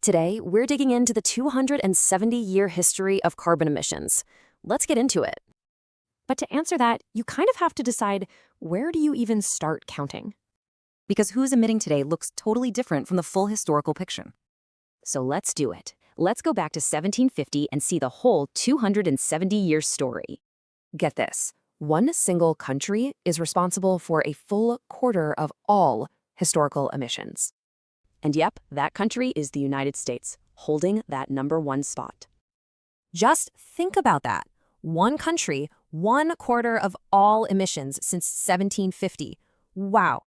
Today, we're digging into the 270-year history of carbon emissions. Let's get into it. But to answer that, you kind of have to decide, where do you even start counting? Because who's emitting today looks totally different from the full historical picture. So let's do it. Let's go back to 1750 and see the whole 270-year story. Get this, one single country is responsible for a full quarter of all historical emissions. And yep, that country is the United States, holding that #1 spot. Just think about that. One country, 1/4 of all emissions since 1750. Wow.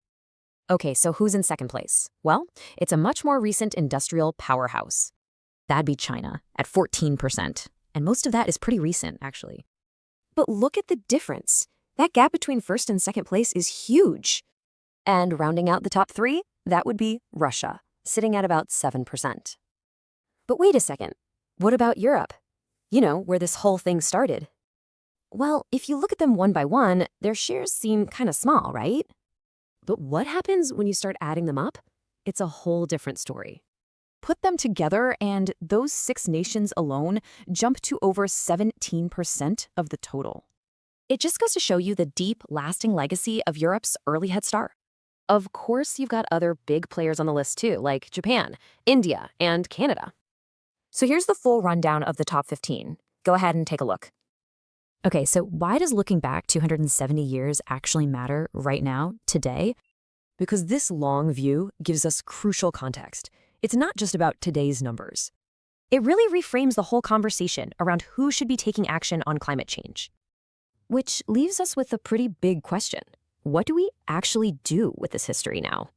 Okay, so who's in second place? Well, it's a much more recent industrial powerhouse. That'd be China at 14%. And most of that is pretty recent, actually. But look at the difference. That gap between first and second place is huge. And rounding out the top 3, that would be Russia, sitting at about 7%. But wait a second. What about Europe? You know, where this whole thing started. Well, if you look at them one by one, their shares seem kind of small, right? But what happens when you start adding them up? It's a whole different story. Put them together, and those 6 nations alone jump to over 17% of the total. It just goes to show you the deep, lasting legacy of Europe's early head start. Of course, you've got other big players on the list too, like Japan, India, and Canada. So here's the full rundown of the top 15. Go ahead and take a look. Okay, so why does looking back 270 years actually matter right now, today? Because this long view gives us crucial context. It's not just about today's numbers. It really reframes the whole conversation around who should be taking action on climate change. Which leaves us with a pretty big question. What do we actually do with this history now?